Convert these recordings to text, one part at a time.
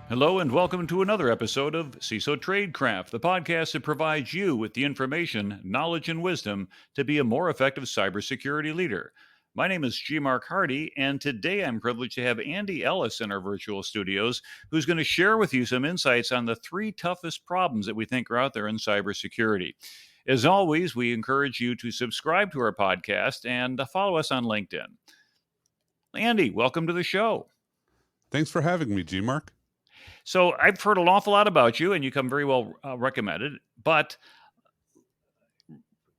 Hello and welcome to another episode of CISO Tradecraft, the podcast that provides you with the information, knowledge, and wisdom to be a more effective cybersecurity leader. My name is G. Mark Hardy, and today I'm privileged to have Andy Ellis in our virtual studios, who's going to share with you some insights on the three toughest problems that we think are out there in cybersecurity. As always, we encourage you to subscribe to our podcast and follow us on LinkedIn. Andy, welcome to the show. Thanks for having me, G-Mark. So I've heard an awful lot about you, and you come very well recommended. But,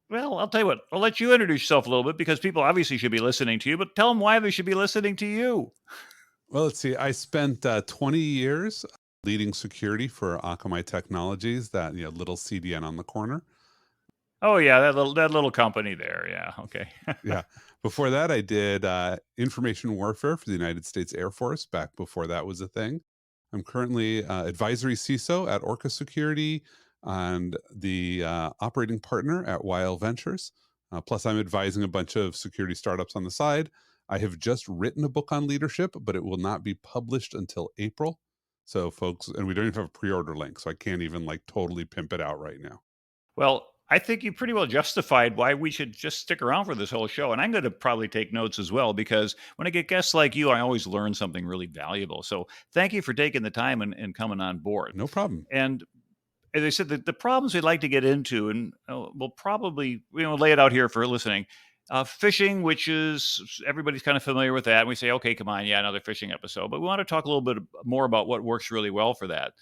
well, I'll tell you what, I'll let you introduce yourself a little bit because people obviously should be listening to you, but tell them why they should be listening to you. Well, let's see. I spent 20 years leading security for Akamai Technologies, that little CDN on the corner. Oh, yeah, that little company there. Yeah, okay. Yeah. Before that, I did information warfare for the United States Air Force, back before that was a thing. I'm currently advisory CISO at Orca Security and the operating partner at YL Ventures. Plus, I'm advising a bunch of security startups on the side. I have just written a book on leadership, but it will not be published until April. So, folks, and we don't even have a pre-order link, so I can't even totally pimp it out right now. Well, I think you pretty well justified why we should just stick around for this whole show. And I'm going to probably take notes as well, because when I get guests like you, I always learn something really valuable. So thank you for taking the time and coming on board. No problem. And as I said, the problems we'd like to get into, and we'll probably lay it out here for listening. Phishing, which is everybody's kind of familiar with that. And we say, okay, come on, yeah, another phishing episode. But we want to talk a little bit more about what works really well for that.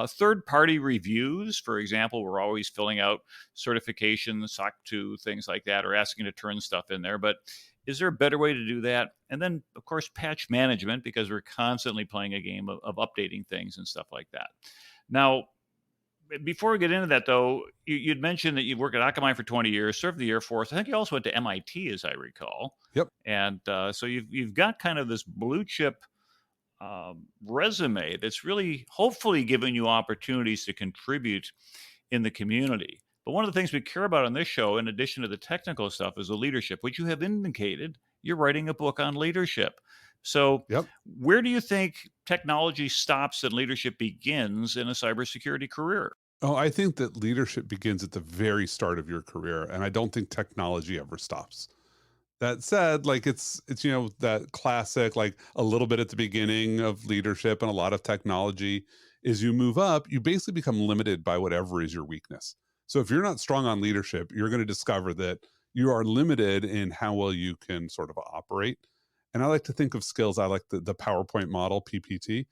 Third-party reviews, for example, we're always filling out certifications, SOC 2, things like that, or asking to turn stuff in there. But is there a better way to do that? And then, of course, patch management, because we're constantly playing a game of updating things and stuff like that. Now, before we get into that, though, you'd mentioned that you've worked at Akamai for 20 years, served the Air Force. I think you also went to MIT, as I recall. Yep. And so you've got kind of this blue chip resume that's really hopefully giving you opportunities to contribute in the community. But one of the things we care about on this show, in addition to the technical stuff, is the leadership, which you have indicated you're writing a book on leadership. So, Yep. where do you think technology stops and leadership begins in a cybersecurity career? Oh, I think that leadership begins at the very start of your career, and I don't think technology ever stops. That said, it's that classic, a little bit at the beginning of leadership and a lot of technology. As you move up, you basically become limited by whatever is your weakness. So if you're not strong on leadership, you're going to discover that you are limited in how well you can sort of operate. And I like to think of skills. I like the PowerPoint model, PPT.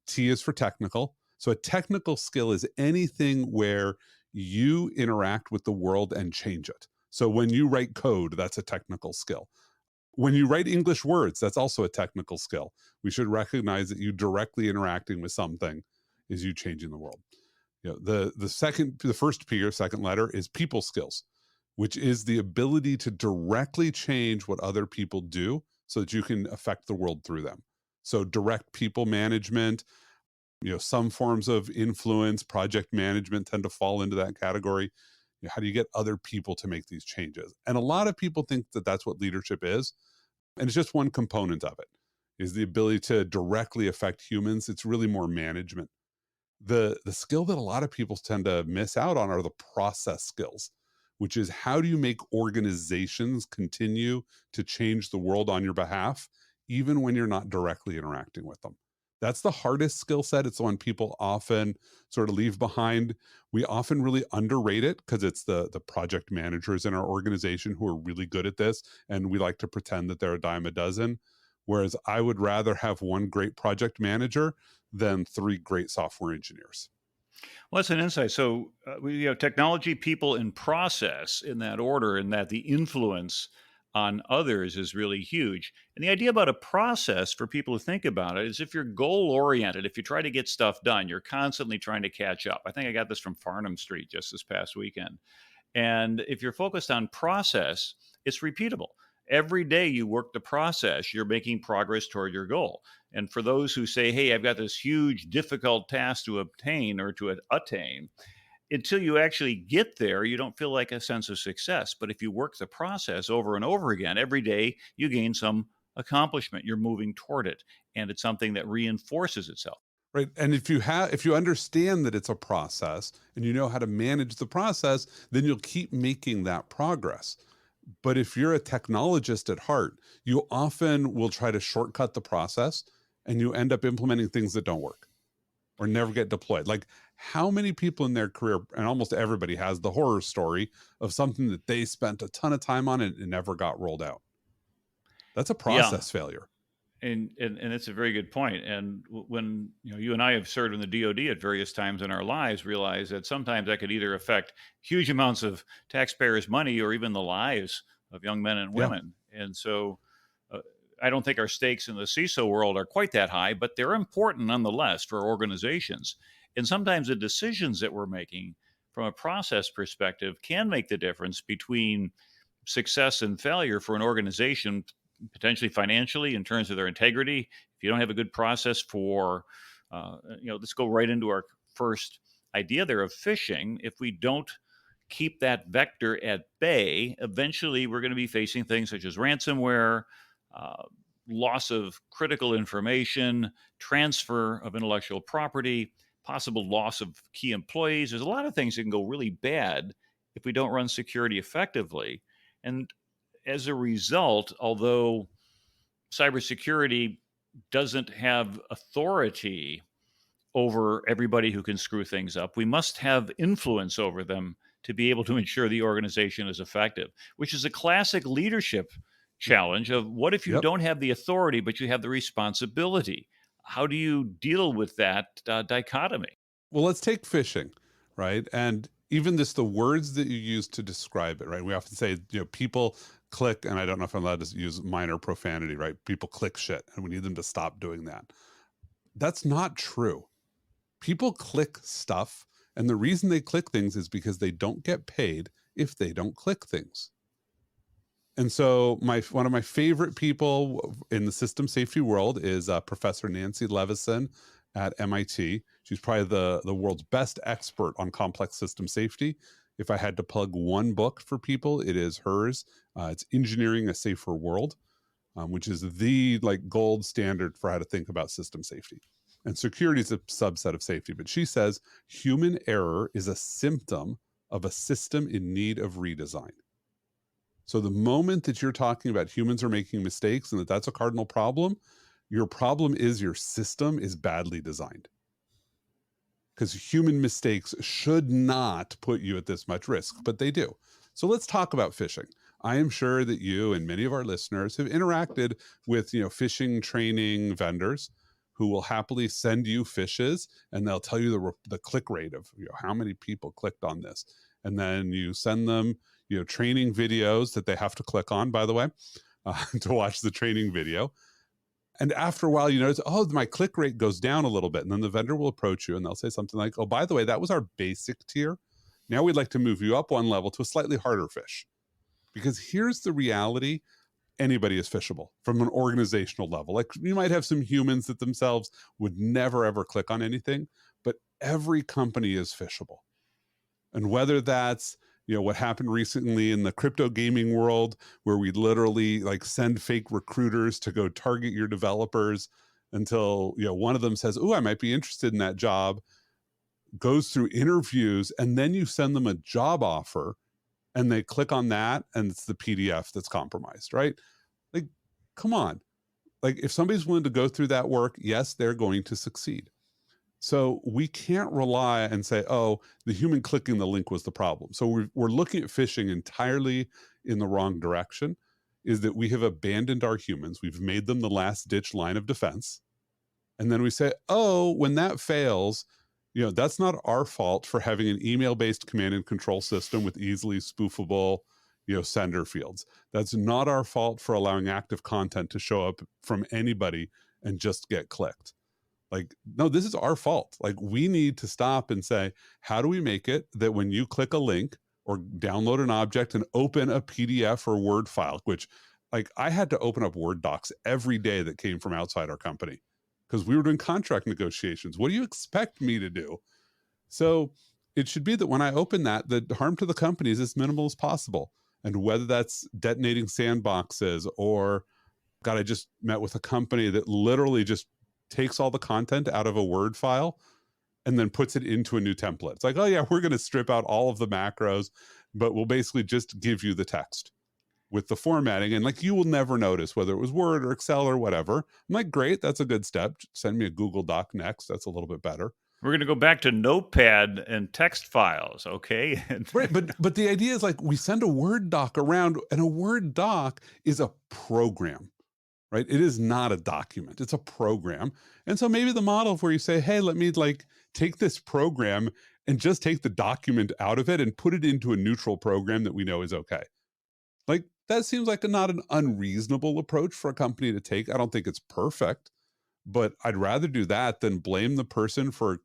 T is for technical. So a technical skill is anything where you interact with the world and change it. So when you write code, that's a technical skill. When you write English words, that's also a technical skill. We should recognize that you directly interacting with something is you changing the world. The first P or second letter is people skills, which is the ability to directly change what other people do so that you can affect the world through them. So direct people management, some forms of influence, project management tend to fall into that category. How do you get other people to make these changes? And a lot of people think that that's what leadership is. And it's just one component of it, is the ability to directly affect humans. It's really more management. The skill that a lot of people tend to miss out on are the process skills, which is how do you make organizations continue to change the world on your behalf, even when you're not directly interacting with them. That's the hardest skill set. It's the one people often sort of leave behind. We often really underrate it because it's the project managers in our organization who are really good at this, and we like to pretend that they're a dime a dozen. Whereas I would rather have one great project manager than three great software engineers. Well, that's an insight. So, we have technology, people, and process in that order, and that the influence on others is really huge. And the idea about a process for people to think about it is, if you're goal oriented, if you try to get stuff done, you're constantly trying to catch up. I think I got this from Farnham Street just this past weekend. And if you're focused on process, it's repeatable. Every day you work the process, you're making progress toward your goal. And for those who say, hey, I've got this huge, difficult task to obtain or to attain, until you actually get there, you don't feel like a sense of success. But if you work the process over and over again, every day you gain some accomplishment. You're moving toward it. And it's something that reinforces itself. Right. And if you understand that it's a process and you know how to manage the process, then you'll keep making that progress. But if you're a technologist at heart, you often will try to shortcut the process and you end up implementing things that don't work or never get deployed. Like, how many people in their career, and almost everybody has the horror story of something that they spent a ton of time on and it never got rolled out. That's a Yeah, process failure. and it's a very good point. And when you and I have served in the DoD at various times in our lives, realize that sometimes that could either affect huge amounts of taxpayers' money or even the lives of young men and Yeah. women. And so, uh, I don't think our stakes in the CISO world are quite that high, but they're important nonetheless for organizations. And sometimes the decisions that we're making from a process perspective can make the difference between success and failure for an organization, potentially financially in terms of their integrity. If you don't have a good process for, let's go right into our first idea there of phishing. If we don't keep that vector at bay, eventually we're going to be facing things such as ransomware, uh, loss of critical information, transfer of intellectual property, possible loss of key employees. There's a lot of things that can go really bad if we don't run security effectively. And as a result, although cybersecurity doesn't have authority over everybody who can screw things up, we must have influence over them to be able to ensure the organization is effective, which is a classic leadership challenge of what if you Yep. don't have the authority, but you have the responsibility? How do you deal with that dichotomy? Well, let's take phishing, right? And even just the words that you use to describe it, right? We often say, people click, and I don't know if I'm allowed to use minor profanity, right? People click shit, and we need them to stop doing that. That's not true. People click stuff, and the reason they click things is because they don't get paid if they don't click things. And so, my one of my favorite people in the system safety world is Professor Nancy Levison at MIT. She's probably the world's best expert on complex system safety. If I had to plug one book for people, it is hers. It's Engineering a Safer World, which is the like gold standard for how to think about system safety. And security is a subset of safety. But she says human error is a symptom of a system in need of redesign. So the moment that you're talking about humans are making mistakes and that's a cardinal problem, your problem is your system is badly designed. Because human mistakes should not put you at this much risk, but they do. So let's talk about phishing. I am sure that you and many of our listeners have interacted with, phishing training vendors who will happily send you phishes and they'll tell you the click rate of how many people clicked on this. And then you send them, training videos that they have to click on, by the way, to watch the training video. And after a while, you notice, oh, my click rate goes down a little bit. And then the vendor will approach you and they'll say something like, oh, by the way, that was our basic tier. Now we'd like to move you up one level to a slightly harder fish. Because here's the reality: anybody is phishable from an organizational level. Like, you might have some humans that themselves would never, ever click on anything, but every company is phishable. And whether that's, what happened recently in the crypto gaming world, where we literally like send fake recruiters to go target your developers until, one of them says, oh, I might be interested in that job, goes through interviews, and then you send them a job offer and they click on that and it's the PDF that's compromised, right? Like, come on. Like, if somebody's willing to go through that work, yes, they're going to succeed. So we can't rely and say, oh, the human clicking the link was the problem. So we're looking at phishing entirely in the wrong direction, is that we have abandoned our humans. We've made them the last ditch line of defense. And then we say, oh, when that fails, that's not our fault for having an email-based command and control system with easily spoofable, sender fields. That's not our fault for allowing active content to show up from anybody and just get clicked. Like, no, this is our fault. Like, we need to stop and say, how do we make it that when you click a link or download an object and open a PDF or Word file, which, like, I had to open up Word docs every day that came from outside our company because we were doing contract negotiations. What do you expect me to do? So it should be that when I open that, the harm to the company is as minimal as possible. And whether that's detonating sandboxes or, God, I just met with a company that literally just takes all the content out of a Word file and then puts it into a new template. It's like, oh yeah, we're going to strip out all of the macros, but we'll basically just give you the text with the formatting. And like, you will never notice whether it was Word or Excel or whatever. I'm like, great, that's a good step. Send me a Google Doc next. That's a little bit better. We're going to go back to Notepad and text files, okay? Right, but the idea is like we send a Word doc around, and a Word doc is a program, right? It is not a document; it's a program. And so maybe the model where you say, "Hey, let me like take this program and just take the document out of it and put it into a neutral program that we know is okay." Like that seems like not an unreasonable approach for a company to take. I don't think it's perfect, but I'd rather do that than blame the person for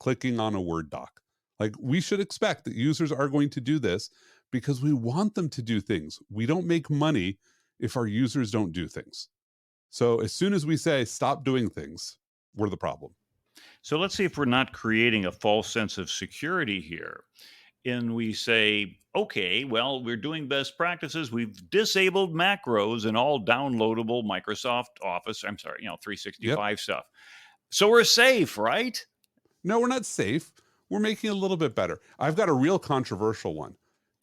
clicking on a Word doc. Like we should expect that users are going to do this because we want them to do things. We don't make money if our users don't do things. So as soon as we say stop doing things, we're the problem. So let's see if we're not creating a false sense of security here. And we say, okay, well, we're doing best practices. We've disabled macros in all downloadable Microsoft Office, I'm sorry, Yep. 365 stuff. So we're safe, right? No, we're not safe. We're making it a little bit better. I've got a real controversial one.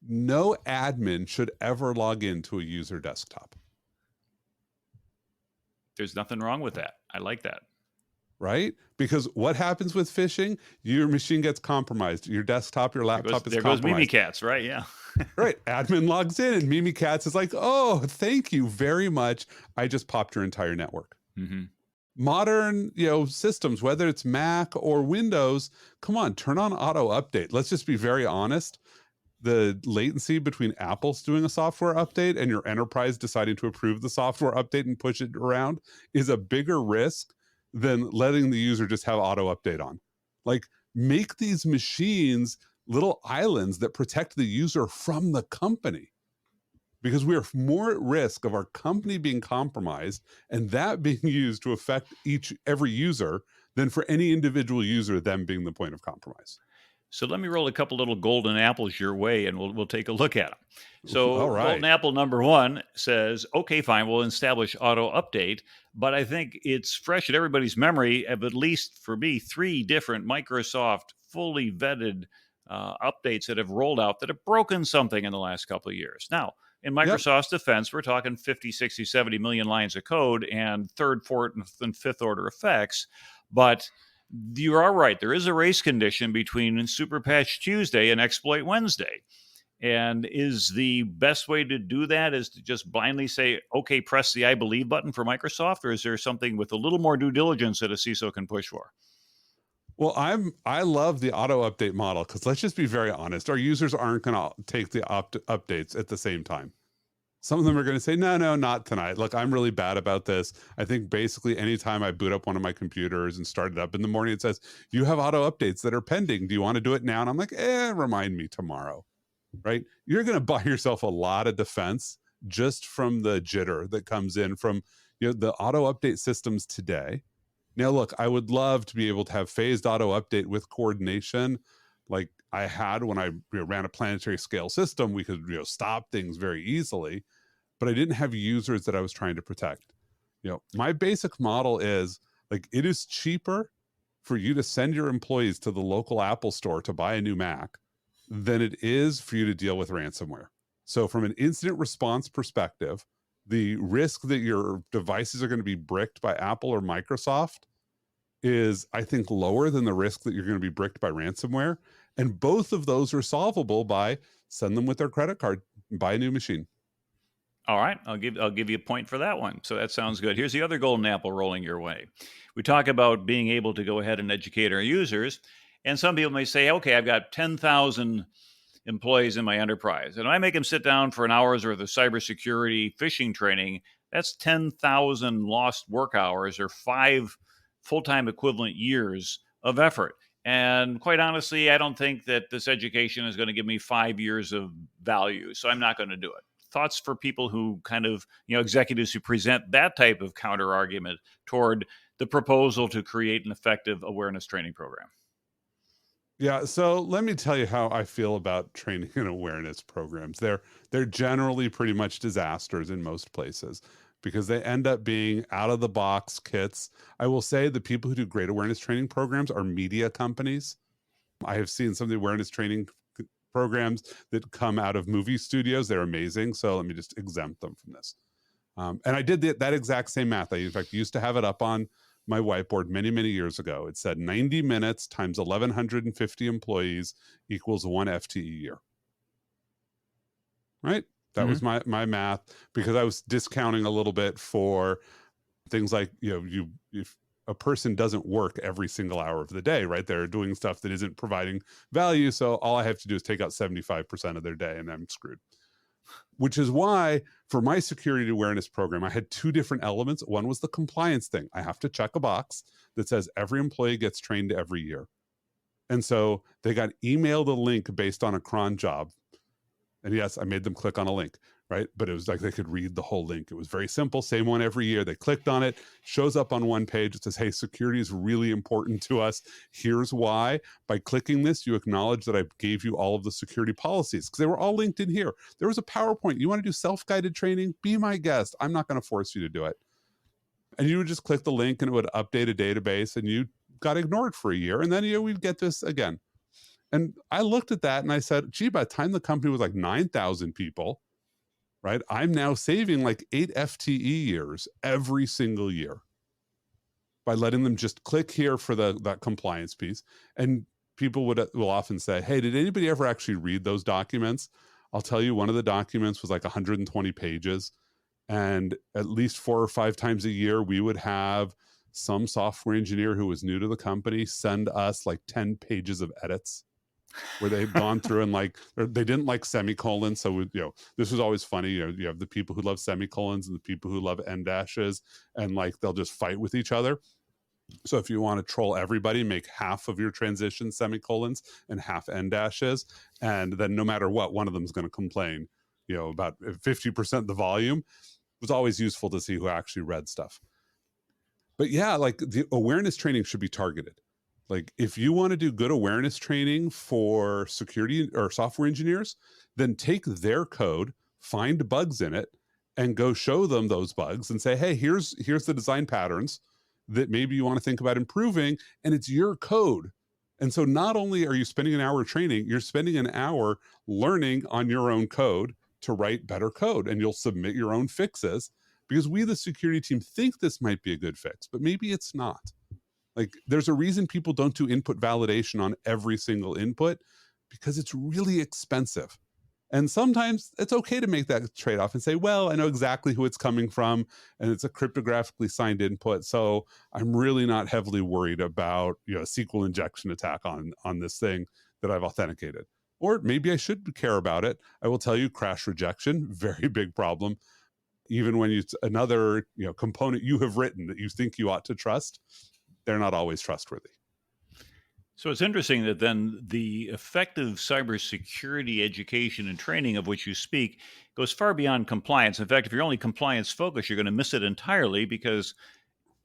No admin should ever log into a user desktop. There's nothing wrong with that. I like that. Right? Because what happens with phishing? Your machine gets compromised. Your desktop, your laptop is There goes Mimi compromised. Cats, right? Yeah. Right. Admin logs in and Mimi Cats is like, oh, thank you very much. I just popped your entire network. hmm Modern, systems, whether it's Mac or Windows, come on, turn on auto update. Let's just be very honest. The latency between Apple's doing a software update and your enterprise deciding to approve the software update and push it around is a bigger risk than letting the user just have auto update on. Like, make these machines little islands that protect the user from the company, because we are more at risk of our company being compromised and that being used to affect every user than for any individual user, them being the point of compromise. So let me roll a couple little golden apples your way, and we'll take a look at them. So All golden right. apple number one says, "Okay, fine, we'll establish auto update." But I think it's fresh in everybody's memory of, at least for me, three different Microsoft fully vetted updates that have rolled out that have broken something in the last couple of years. Now, in Yep. Microsoft's defense, we're talking 50, 60, 70 million lines of code and third, fourth, and fifth order effects. But you are right. There is a race condition between Super Patch Tuesday and Exploit Wednesday. And is the best way to do that is to just blindly say, okay, press the I believe button for Microsoft? Or is there something with a little more due diligence that a CISO can push for? Well, I love the auto update model because let's just be very honest. Our users aren't going to take the updates at the same time. Some of them are going to say, no, no, not tonight. Look, I'm really bad about this. I think basically anytime I boot up one of my computers and start it up in the morning, it says, you have auto updates that are pending. Do you want to do it now? And I'm like, remind me tomorrow, right? You're going to buy yourself a lot of defense just from the jitter that comes in from the auto update systems today. Now, look, I would love to be able to have phased auto update with coordination like I had when I ran a planetary scale system. We could stop things very easily, but I didn't have users that I was trying to protect. My basic model is like it is cheaper for you to send your employees to the local Apple store to buy a new Mac than it is for you to deal with ransomware. So, from an incident response perspective, the risk that your devices are going to be bricked by Apple or Microsoft is, I think, lower than the risk that you're going to be bricked by ransomware. And both of those are solvable by send them with their credit card and buy a new machine. All right, I'll give you a point for that one. So that sounds good. Here's the other golden apple rolling your way. We talk about being able to go ahead and educate our users, and some people may say, "Okay, I've got 10,000 employees in my enterprise, and I make them sit down for an hour's worth of cybersecurity phishing training. That's 10,000 lost work hours or 5 full-time equivalent years of effort." And quite honestly, I don't think that this education is going to give me 5 years of value, so I'm not going to do it. Thoughts for people who kind of, executives who present that type of counter argument toward the proposal to create an effective awareness training program? Yeah, so let me tell you how I feel about training and awareness programs. They're generally pretty much disasters in most places because they end up being out of the box kits. I will say the people who do great awareness training programs are media companies. I have seen some of the awareness training programs that come out of movie studios. They're amazing. So let me just exempt them from this. And I did that exact same math. I, in fact, used to have it up on my whiteboard many, many years ago. It said 90 minutes times 1,150 employees equals 1 FTE year. Right? That was Mhm. my math, because I was discounting a little bit for things like, if a person doesn't work every single hour of the day, right? They're doing stuff that isn't providing value. So all I have to do is take out 75% of their day and I'm screwed. Which is why for my security awareness program, I had two different elements. One was the compliance thing. I have to check a box that says every employee gets trained every year. And so they got emailed a link based on a cron job. And yes, I made them click on a link, right? But it was like they could read the whole link. It was very simple, same one every year. They clicked on it, shows up on one page. It says, hey, security is really important to us. Here's why. By clicking this, you acknowledge that I gave you all of the security policies, because they were all linked in here. There was a PowerPoint. You want to do self-guided training? Be my guest. I'm not going to force you to do it. And you would just click the link and it would update a database, and you got ignored for a year. And then we'd get this again. And I looked at that and I said, gee, by the time the company was like 9,000 people, right, I'm now saving like 8 FTE years every single year by letting them just click here for that compliance piece. And people will often say, hey, did anybody ever actually read those documents? I'll tell you, one of the documents was like 120 pages. And at least 4 or 5 times a year, we would have some software engineer who was new to the company send us like 10 pages of edits where they've gone through and like they didn't like semicolons. So this was always funny. You have the people who love semicolons and the people who love end dashes, and like they'll just fight with each other. So if you want to troll everybody, make half of your transition semicolons and half end dashes, and then no matter what, one of them is going to complain. About 50% the volume. It was always useful to see who actually read stuff. But yeah, like the awareness training should be targeted. Like if you want to do good awareness training for security or software engineers, then take their code, find bugs in it, and go show them those bugs and say, hey, here's the design patterns that maybe you want to think about improving, and it's your code. And so not only are you spending an hour training, you're spending an hour learning on your own code to write better code, and you'll submit your own fixes, because we, the security team, think this might be a good fix, but maybe it's not. Like there's a reason people don't do input validation on every single input, because it's really expensive. And sometimes it's okay to make that trade-off and say, well, I know exactly who it's coming from and it's a cryptographically signed input. So I'm really not heavily worried about a SQL injection attack on this thing that I've authenticated. Or maybe I should care about it. I will tell you, crash rejection, very big problem. Even when it's another component you have written that you think you ought to trust, they're not always trustworthy. So it's interesting that then the effective cybersecurity education and training of which you speak goes far beyond compliance. In fact, if you're only compliance focused, you're going to miss it entirely, because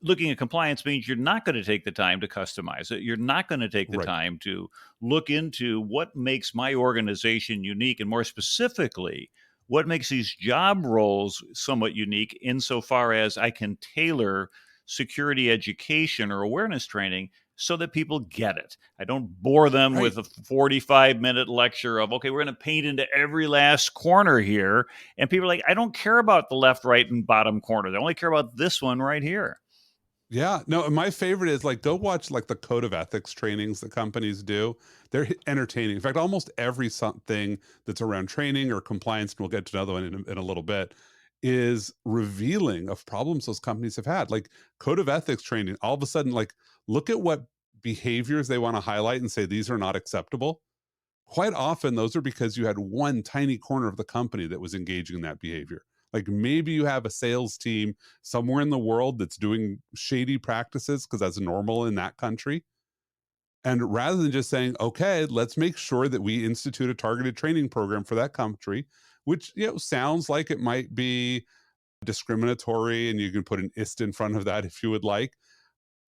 looking at compliance means you're not going to take the time to customize it. You're not going to take the Right. time to look into what makes my organization unique, and more specifically, what makes these job roles somewhat unique insofar as I can tailor security education or awareness training so that people get it. I don't bore them Right. with a 45-minute lecture of, okay, we're going to paint into every last corner here. And people are like, I don't care about the left, right, and bottom corners. I only care about this one right here. Yeah, no, my favorite is like go watch like the code of ethics trainings that companies do. They're entertaining. In fact, almost every something that's around training or compliance, and we'll get to another one in a little bit, is revealing of problems those companies have had. Like code of ethics training, all of a sudden, like look at what behaviors they want to highlight and say these are not acceptable. Quite often, those are because you had one tiny corner of the company that was engaging in that behavior. Like maybe you have a sales team somewhere in the world that's doing shady practices because that's normal in that country. And rather than just saying, okay, let's make sure that we institute a targeted training program for that country, which sounds like it might be discriminatory, and you can put an ist in front of that if you would like,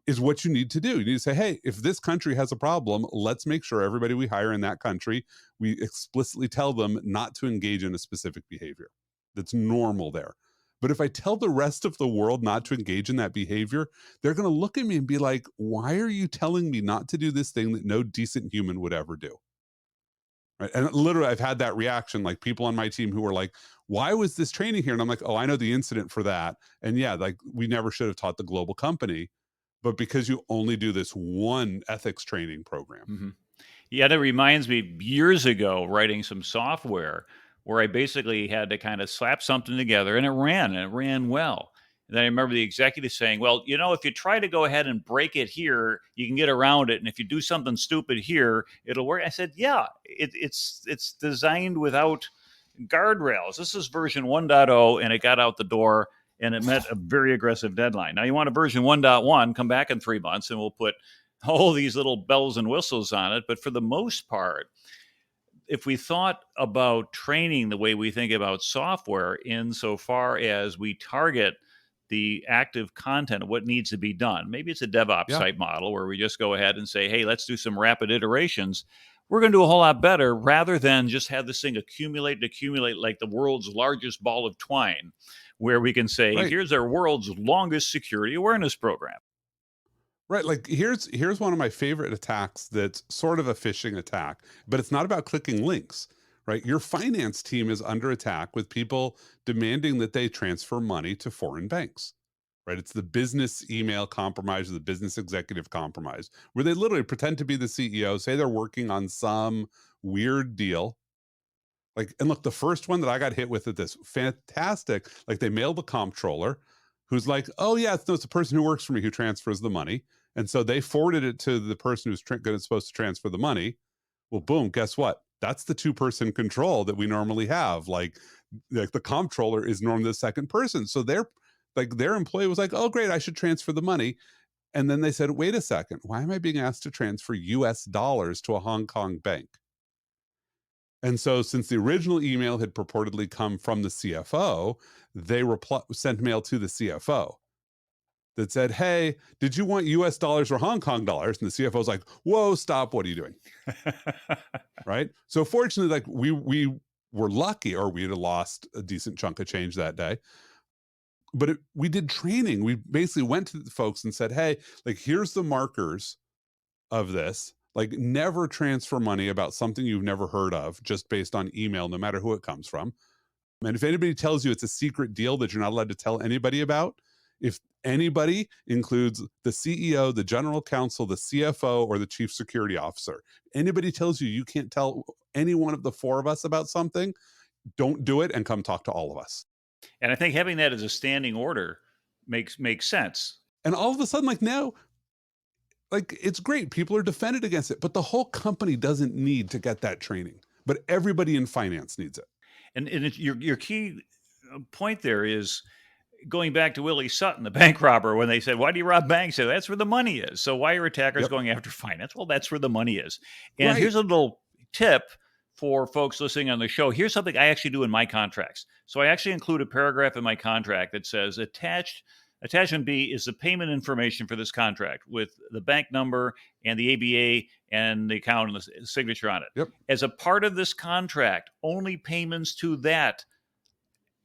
is what you need to do. You need to say, hey, if this country has a problem, let's make sure everybody we hire in that country, we explicitly tell them not to engage in a specific behavior that's normal there. But if I tell the rest of the world not to engage in that behavior, they're going to look at me and be like, why are you telling me not to do this thing that no decent human would ever do? Right. And literally, I've had that reaction, like people on my team who were like, why was this training here? And I'm like, oh, I know the incident for that. And yeah, like we never should have taught the global company, but because you only do this one ethics training program. Mhm. Yeah, that reminds me years ago writing some software where I basically had to kind of slap something together and it ran well. And then I remember the executive saying, well, if you try to go ahead and break it here, you can get around it. And if you do something stupid here, it'll work. I said, yeah, it's designed without guardrails. This is version 1.0 and it got out the door and it met a very aggressive deadline. Now you want a version 1.1, come back in 3 months and we'll put all these little bells and whistles on it. But for the most part, if we thought about training the way we think about software, insofar as we target the active content of what needs to be done, maybe it's a DevOps Yeah. type model where we just go ahead and say, hey, let's do some rapid iterations. We're going to do a whole lot better rather than just have this thing accumulate and accumulate like the world's largest ball of twine, where we can say, Right. here's our world's longest security awareness program. Right. Like here's one of my favorite attacks that's sort of a phishing attack, but it's not about clicking links. Right. Your finance team is under attack with people demanding that they transfer money to foreign banks. Right. It's the business email compromise or the business executive compromise, where they literally pretend to be the CEO, say they're working on some weird deal. Like, and look, the first one that I got hit with at this fantastic, like they mailed the comptroller who's like, oh, yeah, it's the person who works for me who transfers the money. And so they forwarded it to the person who's supposed to transfer the money. Well, boom, guess what? That's the two-person control that we normally have. Like the comptroller is normally the second person. So their employee was like, oh, great, I should transfer the money. And then they said, wait a second, why am I being asked to transfer US dollars to a Hong Kong bank? And so, since the original email had purportedly come from the CFO, they sent mail to the CFO that said, "Hey, did you want US dollars or Hong Kong dollars?" And the CFO was like, "Whoa, stop! What are you doing?" Right. So, fortunately, like we were lucky, or we'd have lost a decent chunk of change that day. But we did training. We basically went to the folks and said, "Hey, like here's the markers of this. Like, never transfer money about something you've never heard of just based on email, no matter who it comes from. And if anybody tells you it's a secret deal that you're not allowed to tell anybody about, if anybody includes the CEO, the general counsel, the CFO, or the chief security officer, anybody tells you you can't tell any one of the four of us about something, don't do it and come talk to all of us." And I think having that as a standing order makes sense. And all of a sudden, like now, like it's great. People are defended against it, but the whole company doesn't need to get that training. But everybody in finance needs it. And your key point there is going back to Willie Sutton, the bank robber, when they said, "Why do you rob banks?" Say, that's where the money is. So why are attackers Yep. going after finance? Well, that's where the money is. And Right. here's a little tip for folks listening on the show. Here's something I actually do in my contracts. So I actually include a paragraph in my contract that says attachment B is the payment information for this contract with the bank number and the ABA and the account and the signature on it. Yep. As a part of this contract, only payments to that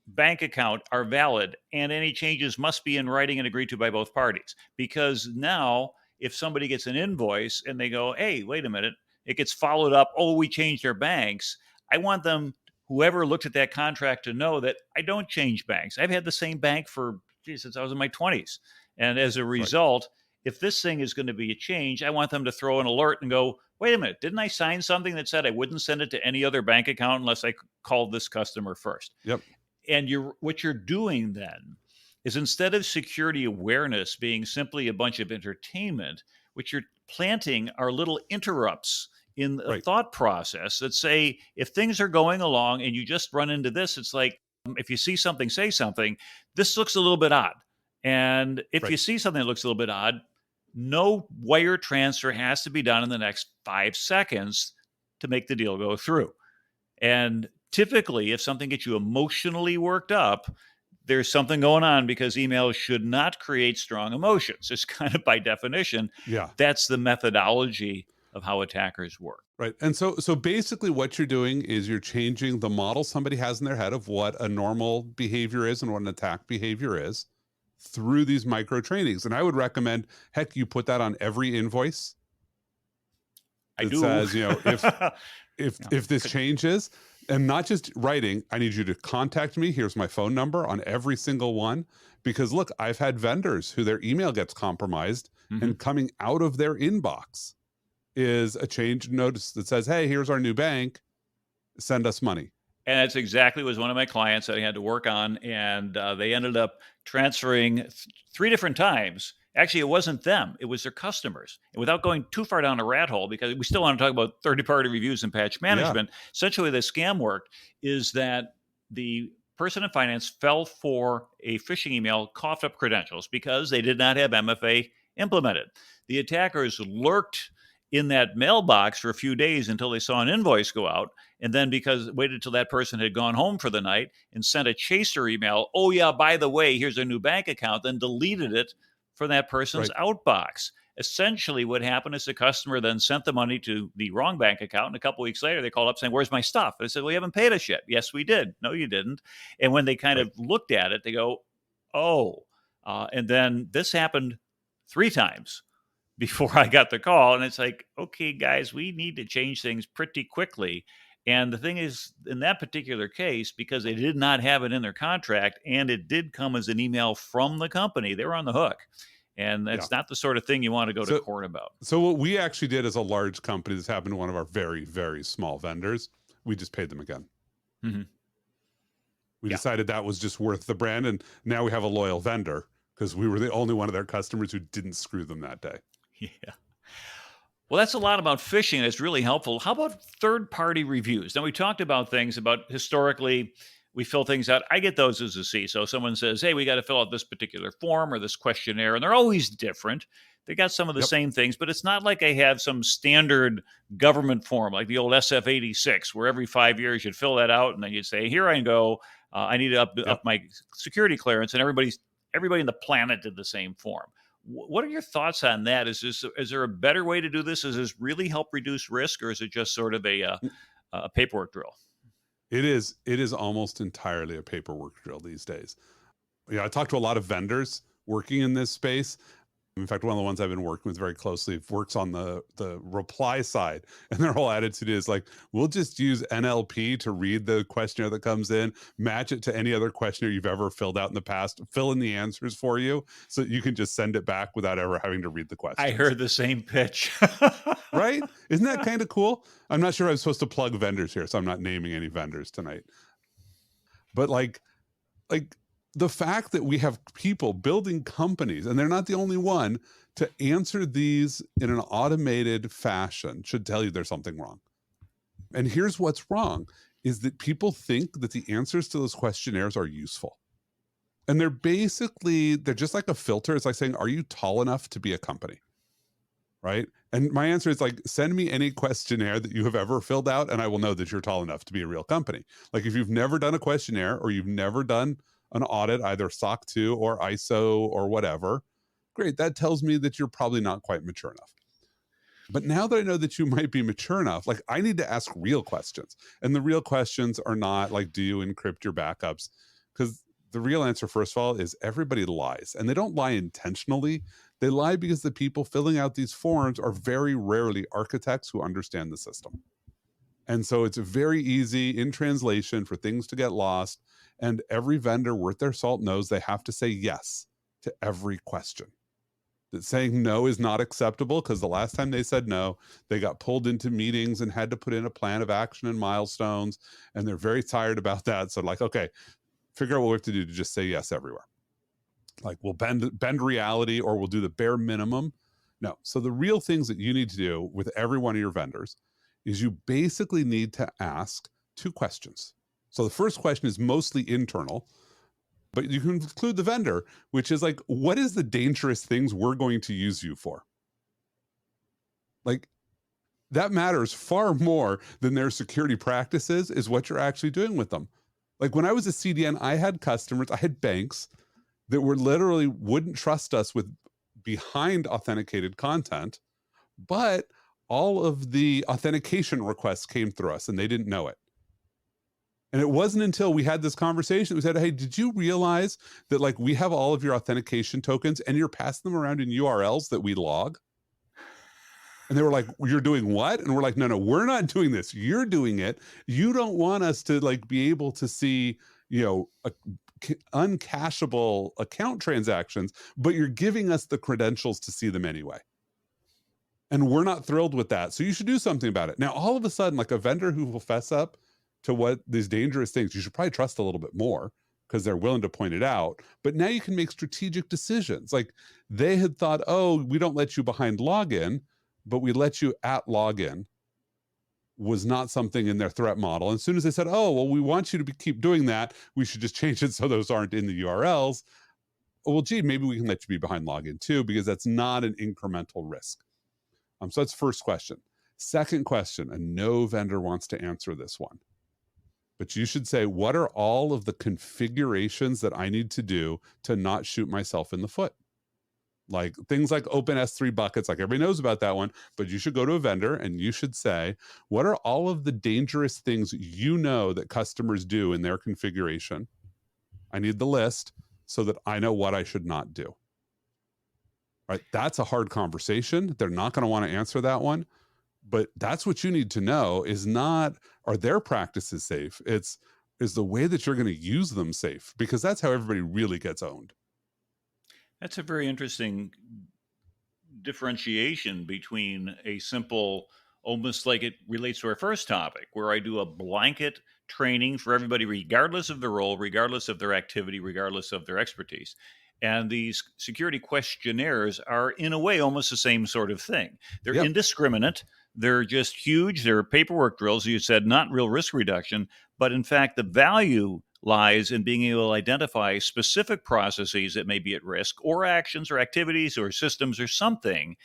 bank account are valid and any changes must be in writing and agreed to by both parties. Because now, if somebody gets an invoice and they go, hey, wait a minute, it gets followed up, oh, we changed our banks. I want them, whoever looked at that contract, to know that I don't change banks. I've had the same bank since I was in my 20s. And as a Right. result, if this thing is going to be a change, I want them to throw an alert and go, wait a minute, didn't I sign something that said I wouldn't send it to any other bank account unless I called this customer first? Yep. And what you're doing then is, instead of security awareness being simply a bunch of entertainment, what you're planting are little interrupts in a Right. thought process that say, if things are going along and you just run into this, it's like, if you see something, say something. This looks a little bit odd. And if Right. you see something that looks a little bit odd, no wire transfer has to be done in the next 5 seconds to make the deal go through. And typically, if something gets you emotionally worked up, there's something going on, because emails should not create strong emotions. Just kind of by definition, Yeah. that's the methodology of how attackers work. Right. And so basically what you're doing is you're changing the model somebody has in their head of what a normal behavior is and what an attack behavior is through these micro trainings. And I would recommend, heck, you put that on every invoice I that do. says, you know, if Yeah. if this changes, and not just writing, I need you to contact me. Here's my phone number on every single one. Because look, I've had vendors who their email gets compromised Mhm. and coming out of their inbox is a change notice that says, hey, here's our new bank, send us money. And that's exactly was one of my clients that I had to work on, and they ended up transferring 3 different times. Actually, it wasn't them, it was their customers. And without going too far down a rat hole, because we still wanna talk about third-party reviews and patch Yeah. management, essentially the scam worked is that the person in finance fell for a phishing email, coughed up credentials because they did not have MFA implemented. The attackers lurked in that mailbox for a few days until they saw an invoice go out, and then because waited till that person had gone home for the night and sent a chaser email, oh yeah, by the way, here's a new bank account, then deleted it from that person's Right. outbox. Essentially what happened is the customer then sent the money to the wrong bank account, and a couple weeks later they called up saying, where's my stuff? They said, well, you haven't paid us yet. Yes, we did. No, you didn't. And when they kind Right. of looked at it, they go, oh. And then this happened 3 times before I got the call. And it's like, okay, guys, we need to change things pretty quickly. And the thing is, in that particular case, because they did not have it in their contract and it did come as an email from the company, they were on the hook. And Yeah. that's not the sort of thing you want to go to So court about. so what we actually did as a large company, this happened to one of our very, very small vendors. We just paid them again. Mhm. We Yeah. decided that was just worth the brand. And now we have a loyal vendor because we were the only one of their customers who didn't screw them that day. Yeah. Well, that's a lot about phishing. It's really helpful. How about third party reviews? Now, we talked about things about historically, we fill things out. I get those as a CISO. Someone says, hey, we got to fill out this particular form or this questionnaire, and they're always different. They got some of the Yep. same things, but it's not like I have some standard government form like the old SF-86, where every 5 years you'd fill that out and then you'd say, here I go. I need to up Yep. my security clearance, and everybody in the planet did the same form. What are your thoughts on that? Is there a better way to do this? Does this really help reduce risk, or is it just sort of a paperwork drill? It is almost entirely a paperwork drill these days. Yeah, I talked to a lot of vendors working in this space. In fact, one of the ones I've been working with very closely works on the reply side, and their whole attitude is like, we'll just use NLP to read the questionnaire that comes in, match it to any other questionnaire you've ever filled out in the past, fill in the answers for you, so you can just send it back without ever having to read the I questions. heard the same pitch. Right? Isn't that kind of cool? I'm not sure I'm supposed to plug vendors here, so I'm not naming any vendors tonight. But like the fact that we have people building companies and they're not the only one to answer these in an automated fashion should tell you there's something wrong. And here's what's wrong is that people think that the answers to those questionnaires are useful. And they're just like a filter. It's like saying, are you tall enough to be a company? Right? And my answer is like, send me any questionnaire that you have ever filled out, and I will know that you're tall enough to be a real company. Like if you've never done a questionnaire or you've never done an audit, either SOC 2 or ISO or whatever, great. That tells me that you're probably not quite mature enough. But now that I know that you might be mature enough, like I need to ask real questions. And the real questions are not like, do you encrypt your backups? Because the real answer, first of all, is everybody lies. And they don't lie intentionally. They lie because the people filling out these forms are very rarely architects who understand the system. And so it's very easy in translation for things to get lost. And every vendor worth their salt knows they have to say yes to every question. That saying no is not acceptable because the last time they said no, they got pulled into meetings and had to put in a plan of action and milestones. And they're very tired about that. So, like, okay, figure out what we have to do to just say yes everywhere. Like, we'll bend reality or we'll do the bare minimum. No. So, the real things that you need to do with every one of your vendors is you basically need to ask 2 questions. So, the first question is mostly internal, but you can include the vendor, which is like, what is the dangerous things we're going to use you for? Like, that matters far more than their security practices, is what you're actually doing with them. Like, when I was a CDN, I had customers, I had banks that were literally wouldn't trust us with behind authenticated content, but all of the authentication requests came through us and they didn't know it. And it wasn't until we had this conversation, we said, hey, did you realize that like we have all of your authentication tokens and you're passing them around in URLs that we log? And they were like, you're doing what? And we're like, no, we're not doing this. You're doing it. You don't want us to like be able to see, uncashable account transactions, but you're giving us the credentials to see them anyway. And we're not thrilled with that. So you should do something about it. Now, all of a sudden, like a vendor who will fess up to what these dangerous things, you should probably trust a little bit more because they're willing to point it out. But now you can make strategic decisions. Like they had thought, oh, we don't let you behind login, but we let you at login was not something in their threat model. And as soon as they said, oh, well, we want you to keep doing that, we should just change it so those aren't in the URLs. Well, gee, maybe we can let you be behind login too, because that's not an incremental risk. So that's first question. Second question, and no vendor wants to answer this one, but you should say, what are all of the configurations that I need to do to not shoot myself in the foot? Like things like open S3 buckets, like everybody knows about that one, but you should go to a vendor and you should say, what are all of the dangerous things you know that customers do in their configuration? I need the list so that I know what I should not do. Right? That's a hard conversation. They're not going to want to answer that one, but that's what you need to know is not, are their practices safe? Is the way that you're going to use them safe? Because that's how everybody really gets owned. That's a very interesting differentiation between a simple, almost like it relates to our first topic, where I do a blanket training for everybody, regardless of their role, regardless of their activity, regardless of their expertise. And these security questionnaires are, in a way, almost the same sort of thing. They're Yep. indiscriminate. They're just huge. They're paperwork drills. You said not real risk reduction, but in fact, the value lies in being able to identify specific processes that may be at risk, or actions or activities or systems or something.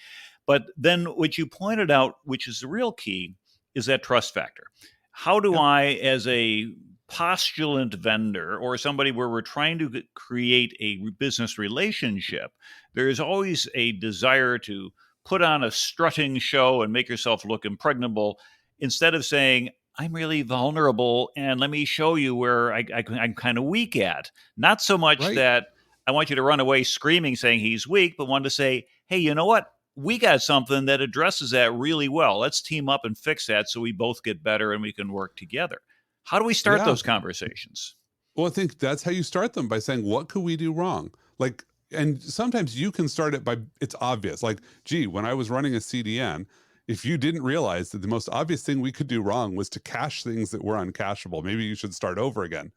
But then what you pointed out, which is the real key, is that trust factor. How do Yep. I, as a postulant vendor or somebody where we're trying to create a business relationship, there's always a desire to put on a strutting show and make yourself look impregnable instead of saying, I'm really vulnerable and let me show you where I'm kind of weak at. Not so much Right. that I want you to run away screaming saying he's weak, but want to say, hey, you know what? We got something that addresses that really well. Let's team up and fix that so we both get better and we can work together. How do we start Yeah. those conversations? Well, I think that's how you start them by saying, what could we do wrong? Like, and sometimes you can start it by, it's obvious. Like, gee, when I was running a CDN, if you didn't realize that the most obvious thing we could do wrong was to cache things that were uncacheable, maybe you should start over again.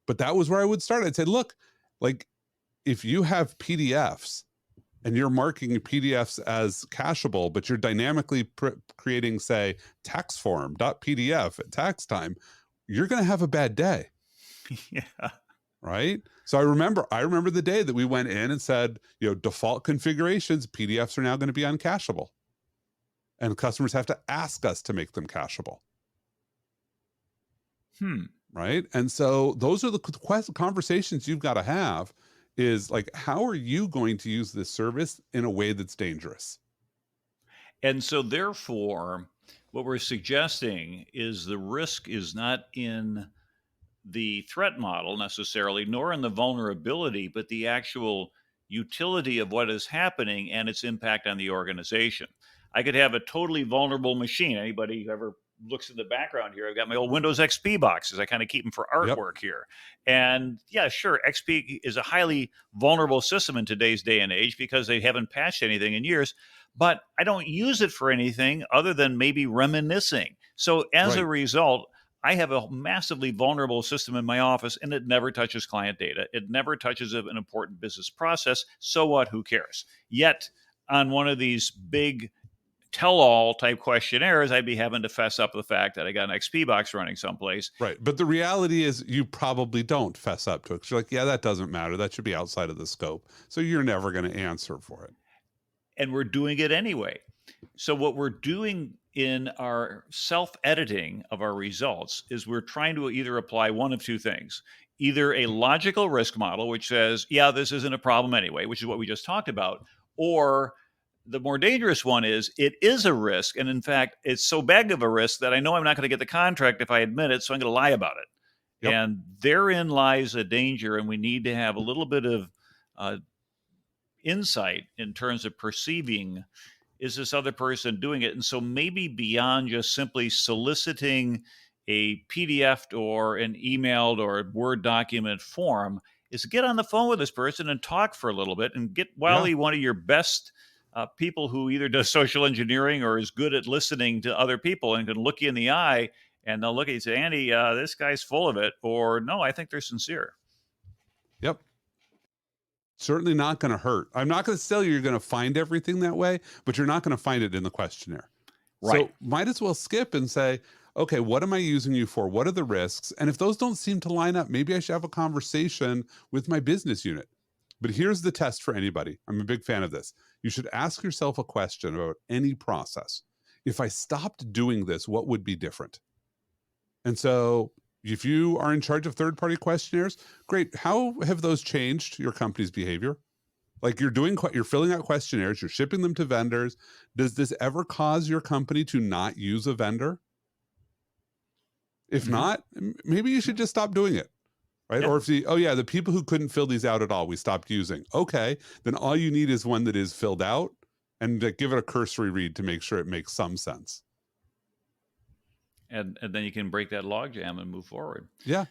But that was where I would start. I'd say, look, like, if you have PDFs and you're marking PDFs as cacheable, but you're dynamically creating, say, tax form.pdf at tax time, you're going to have a bad day. Yeah. Right. So I remember the day that we went in and said, default configurations, PDFs are now going to be uncacheable. And customers have to ask us to make them cacheable. Right. And so those are the conversations you've got to have is like, how are you going to use this service in a way that's dangerous? And so, therefore, what we're suggesting is the risk is not in the threat model necessarily, nor in the vulnerability, but the actual utility of what is happening and its impact on the organization. I could have a totally vulnerable machine. Anybody who ever looks in the background here, I've got my old Windows XP boxes. I kind of keep them for Yep. artwork here. And yeah, sure, XP is a highly vulnerable system in today's day and age because they haven't patched anything in years. But I don't use it for anything other than maybe reminiscing. So as a Right. result, I have a massively vulnerable system in my office and it never touches client data. It never touches an important business process. So what? Who cares? Yet, on one of these big tell all type questionnaires, I'd be having to fess up the fact that I got an XP box running someplace. Right. But the reality is you probably don't fess up to it. 'Cause you're like, yeah, that doesn't matter. That should be outside of the scope. So you're never going to answer for it. And we're doing it anyway. So, what we're doing in our self editing of our results is we're trying to either apply one of two things: either a logical risk model, which says, yeah, this isn't a problem anyway, which is what we just talked about, or the more dangerous one is it is a risk. And in fact, it's so big of a risk that I know I'm not going to get the contract if I admit it. So I'm going to lie about it. Yep. And therein lies a danger. And we need to have a little bit of uh, insight in terms of perceiving, is this other person doing it? And so maybe beyond just simply soliciting a PDF or an emailed or Word document form, is get on the phone with this person and talk for a little bit and get Yeah. Wiley, one of your best people who either does social engineering or is good at listening to other people and can look you in the eye, and they'll look at you and say, Andy, this guy's full of it, or no, I think they're sincere. Yep. Certainly not going to hurt. I'm not going to tell you you're going to find everything that way, but you're not going to find it in the questionnaire. Right. So might as well skip and say, okay, what am I using you for? What are the risks? And if those don't seem to line up, maybe I should have a conversation with my business unit. But here's the test for anybody. I'm a big fan of this. You should ask yourself a question about any process. If I stopped doing this, what would be different? And so if you are in charge of third-party questionnaires, great. How have those changed your company's behavior? Like you're filling out questionnaires, you're shipping them to vendors. Does this ever cause your company to not use a vendor? If Mm-hmm. not, maybe you should just stop doing it, right? Yeah. Or if the people who couldn't fill these out at all, we stopped using. Okay, then all you need is one that is filled out, and give it a cursory read to make sure it makes some sense. And then you can break that logjam and move forward. Yeah.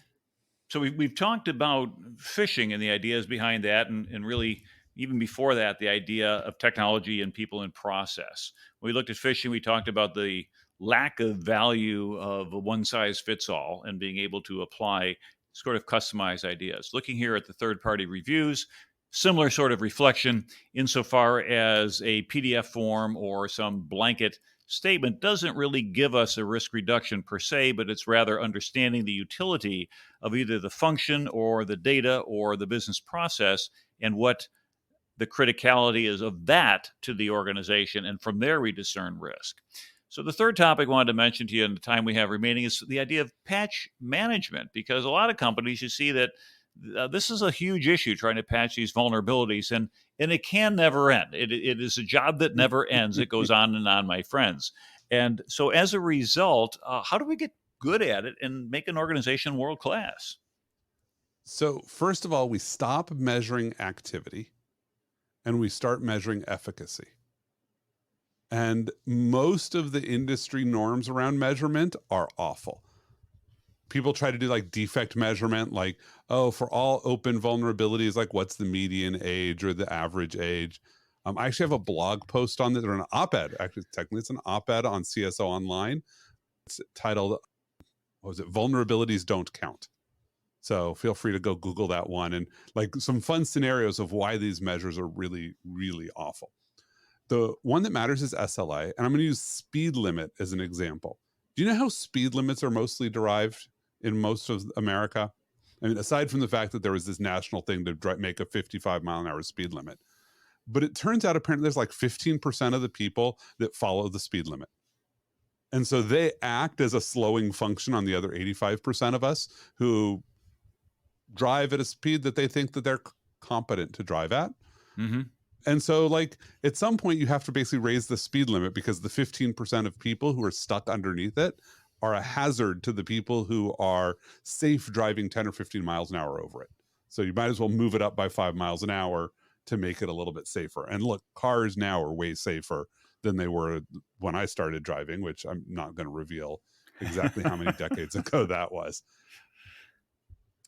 So we've talked about phishing and the ideas behind that, and really even before that, the idea of technology and people and process. When we looked at phishing, we talked about the lack of value of a one size fits all and being able to apply sort of customized ideas. Looking here at the third party reviews, similar sort of reflection insofar as a PDF form or some blanket statement doesn't really give us a risk reduction per se, but it's rather understanding the utility of either the function or the data or the business process and what the criticality is of that to the organization. And from there, we discern risk. So, the third topic I wanted to mention to you in the time we have remaining is the idea of patch management, because a lot of companies, you see that this is a huge issue trying to patch these vulnerabilities, and it can never end. It is a job that never ends. It goes on and on, my friends. And so, as a result, how do we get good at it and make an organization world class? So first of all, we stop measuring activity and we start measuring efficacy. And most of the industry norms around measurement are awful. People try to do like defect measurement, like, oh, for all open vulnerabilities, like what's the median age or the average age? I actually have a blog post on this, or an op-ed. Actually, technically, it's an op-ed on CSO Online. It's titled, what was it? Vulnerabilities Don't Count. So feel free to go Google that one, and like some fun scenarios of why these measures are really, really awful. The one that matters is SLA, and I'm going to use speed limit as an example. Do you know how speed limits are mostly derived in most of America? I mean, aside from the fact that there was this national thing to make a 55-mile-an-hour speed limit. But it turns out apparently there's like 15% of the people that follow the speed limit. And so they act as a slowing function on the other 85% of us who drive at a speed that they think that they're competent to drive at. Mm-hmm. And so, like, at some point, you have to basically raise the speed limit because the 15% of people who are stuck underneath it are a hazard to the people who are safe driving 10 or 15 miles an hour over it. So you might as well move it up by 5 miles an hour to make it a little bit safer. And look, cars now are way safer than they were when I started driving, which I'm not going to reveal exactly how many decades ago that was.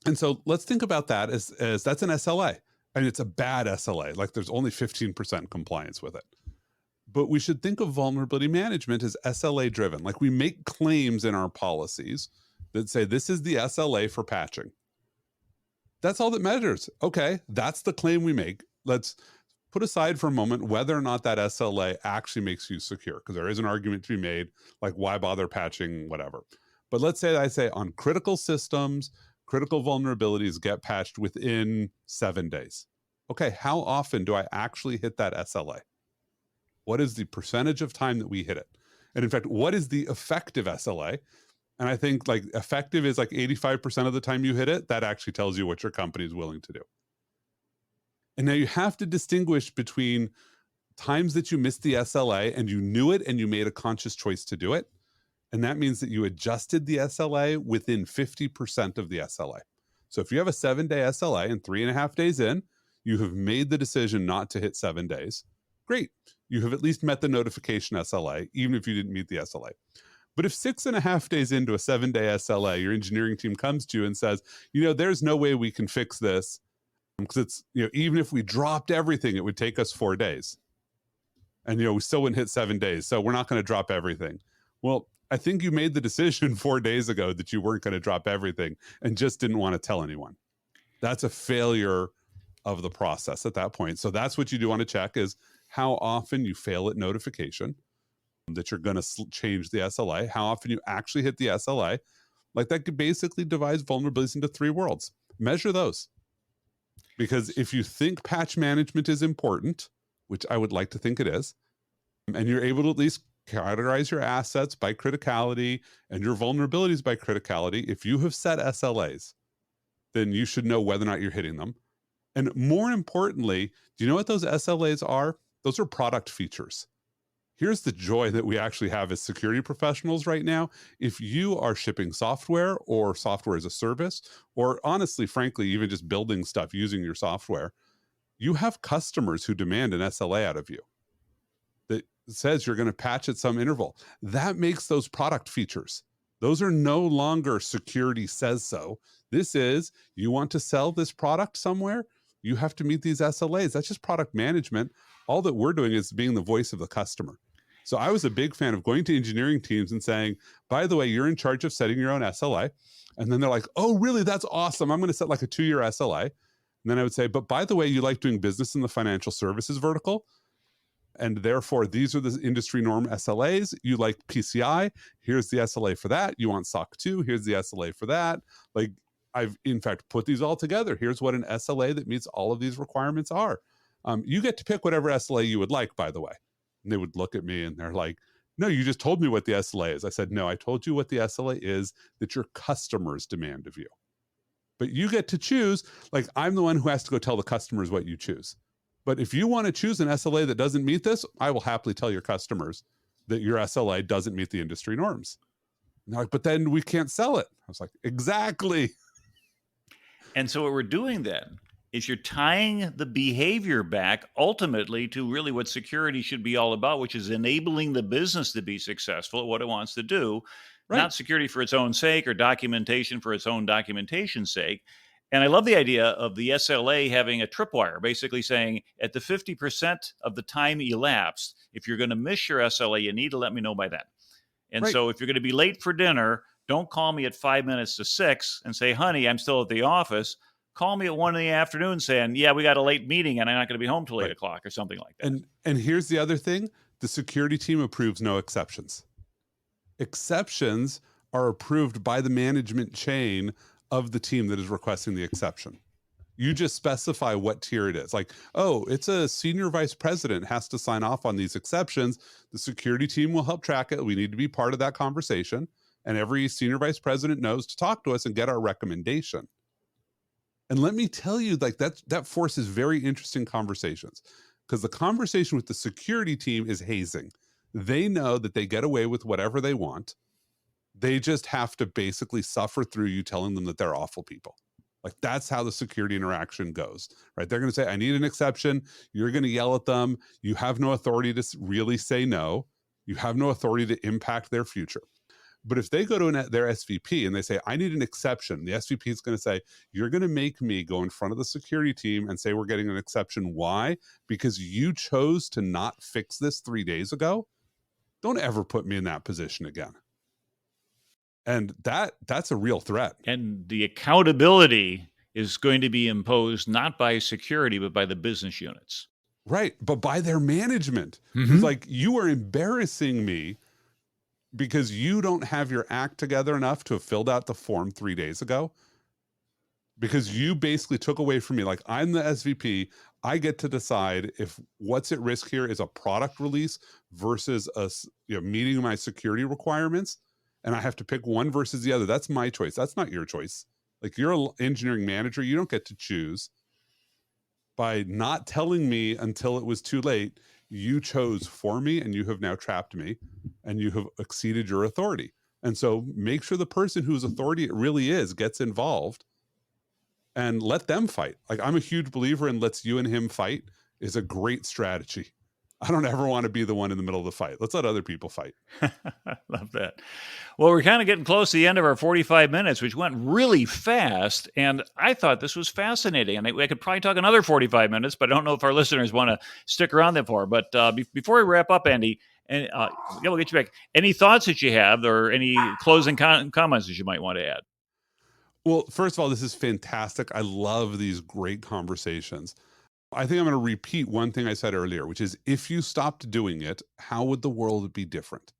And so let's think about that as that's an SLA. And it's a bad SLA. Like there's only 15% compliance with it. But we should think of vulnerability management as SLA driven. Like we make claims in our policies that say this is the SLA for patching. That's all that measures. Okay, that's the claim we make. Let's put aside for a moment whether or not that SLA actually makes you secure, because there is an argument to be made, like why bother patching, whatever. But let's say I say on critical systems, critical vulnerabilities get patched within 7 days. Okay, how often do I actually hit that SLA? What is the percentage of time that we hit it? And in fact, what is the effective SLA? And I think like effective is like 85% of the time you hit it. That actually tells you what your company is willing to do. And now you have to distinguish between times that you missed the SLA and you knew it and you made a conscious choice to do it. And that means that you adjusted the SLA within 50% of the SLA. So if you have a 7-day SLA and 3.5 days in, you have made the decision not to hit 7 days. Great. You have at least met the notification SLA, even if you didn't meet the SLA. But if 6.5 days into a 7-day SLA, your engineering team comes to you and says, there's no way we can fix this because it's, even if we dropped everything, it would take us 4 days. And, we still wouldn't hit 7 days. So we're not going to drop everything. Well, I think you made the decision 4 days ago that you weren't going to drop everything and just didn't want to tell anyone. That's a failure of the process at that point. So that's what you do want to check is how often you fail at notification that you're going to change the SLA, how often you actually hit the SLA. Like that basically divides vulnerabilities into 3 worlds. Measure those. Because if you think patch management is important, which I would like to think it is, and you're able to at least categorize your assets by criticality and your vulnerabilities by criticality, if you have set SLAs, then you should know whether or not you're hitting them. And more importantly, do you know what those SLAs are? Those are product features. Here's the joy that we actually have as security professionals right now. If you are shipping software or software as a service, or honestly, frankly, even just building stuff using your software, you have customers who demand an SLA out of you that says you're going to patch at some interval. That makes those product features. Those are no longer security says so. This is, you want to sell this product somewhere, you have to meet these SLAs. That's just product management. All that we're doing is being the voice of the customer. So I was a big fan of going to engineering teams and saying, by the way, you're in charge of setting your own SLA. And then they're like, oh, really? That's awesome. I'm going to set like a 2-year SLA. And then I would say, but by the way, you like doing business in the financial services vertical. And therefore, these are the industry norm SLAs. You like PCI. Here's the SLA for that. You want SOC 2. Here's the SLA for that. Like I've, in fact, put these all together. Here's what an SLA that meets all of these requirements are. You get to pick whatever SLA you would like, by the way. And they would look at me and they're like, no, you just told me what the SLA is. I said, no, I told you what the SLA is that your customers demand of you. But you get to choose. Like I'm the one who has to go tell the customers what you choose. But if you want to choose an SLA that doesn't meet this, I will happily tell your customers that your SLA doesn't meet the industry norms. And they're like, but then we can't sell it. I was like, exactly. And so what we're doing then is you're tying the behavior back ultimately to really what security should be all about, which is enabling the business to be successful at what it wants to do, Right. not security for its own sake or documentation for its own documentation's sake. And I love the idea of the SLA having a tripwire, basically saying at the 50% of the time elapsed, if you're going to miss your SLA, you need to let me know by then. And Right. so if you're going to be late for dinner, don't call me at 5 minutes to 6 and say, honey, I'm still at the office. Call me at 1 in the afternoon saying, yeah, we got a late meeting and I'm not going to be home till 8 o'clock or something like that. And here's the other thing. The security team approves no exceptions. Exceptions are approved by the management chain of the team that is requesting the exception. You just specify what tier it is. Like, oh, it's a senior vice president has to sign off on these exceptions. The security team will help track it. We need to be part of that conversation. And every senior vice president knows to talk to us and get our recommendation. And let me tell you, like that forces very interesting conversations because the conversation with the security team is hazing. They know that they get away with whatever they want. They just have to basically suffer through you telling them that they're awful people. Like that's how the security interaction goes, right? They're going to say, I need an exception. You're going to yell at them. You have no authority to really say no. You have no authority to impact their future. But if they go to their SVP and they say, I need an exception, the SVP is going to say, you're going to make me go in front of the security team and say, we're getting an exception. Why? Because you chose to not fix this 3 days ago. Don't ever put me in that position again. And that's a real threat. And the accountability is going to be imposed not by security, but by the business units. Right. But by their management. Mm-hmm. It's like, you are embarrassing me because you don't have your act together enough to have filled out the form 3 days ago. Because you basically took away from me, like I'm the SVP, I get to decide if what's at risk here is a product release versus us, meeting my security requirements. And I have to pick one versus the other. That's my choice. That's not your choice. Like you're an engineering manager. You don't get to choose. By not telling me until it was too late, You chose for me and you have now trapped me and you have exceeded your authority. And so make sure the person whose authority it really is gets involved and let them fight. Like, I'm a huge believer in let's you and him fight is a great strategy. I don't ever want to be the one in the middle of the fight. Let's let other people fight. I love that. Well, we're kind of getting close to the end of our 45 minutes, which went really fast. And I thought this was fascinating. And I could probably talk another 45 minutes, but I don't know if our listeners want to stick around there for. But before we wrap up, Andy, and yeah, we'll get you back. Any thoughts that you have or any closing comments that you might want to add? Well, first of all, this is fantastic. I love these great conversations. I think I'm going to repeat one thing I said earlier, which is if you stopped doing it, how would the world be different?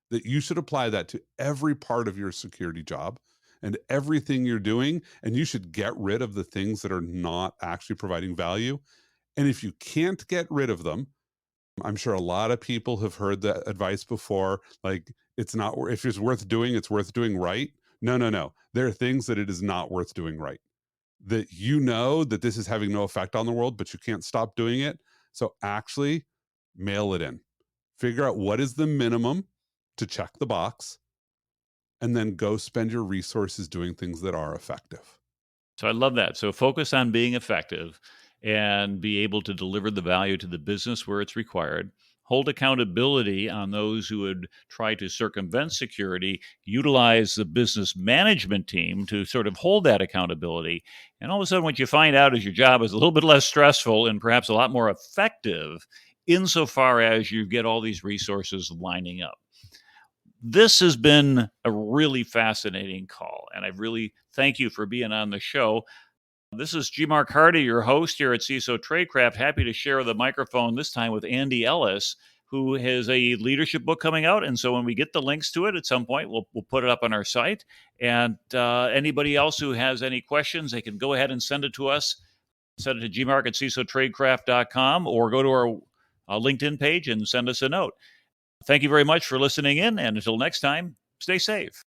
That you should apply that to every part of your security job and everything you're doing. And you should get rid of the things that are not actually providing value. And if you can't get rid of them, I'm sure a lot of people have heard that advice before. Like, it's not, if it's worth doing, it's worth doing right. No, no, no. There are things that it is not worth doing right, that you know that this is having no effect on the world, but you can't stop doing it. So actually mail it in. Figure out what is the minimum to check the box, and then go spend your resources doing things that are effective. So I love that. So focus on being effective and be able to deliver the value to the business where it's required. Hold accountability on those who would try to circumvent security. Utilize the business management team to sort of hold that accountability. And all of a sudden, what you find out is your job is a little bit less stressful and perhaps a lot more effective insofar as you get all these resources lining up. This has been a really fascinating call, and I really thank you for being on the show. This is G. Mark Hardy, your host here at CISO Tradecraft. Happy to share the microphone this time with Andy Ellis, who has a leadership book coming out. And so when we get the links to it at some point, we'll put it up on our site. And anybody else who has any questions, they can go ahead and send it to us. Send it to gmark at CISOTradecraft.com or go to our LinkedIn page and send us a note. Thank you very much for listening in. And until next time, stay safe.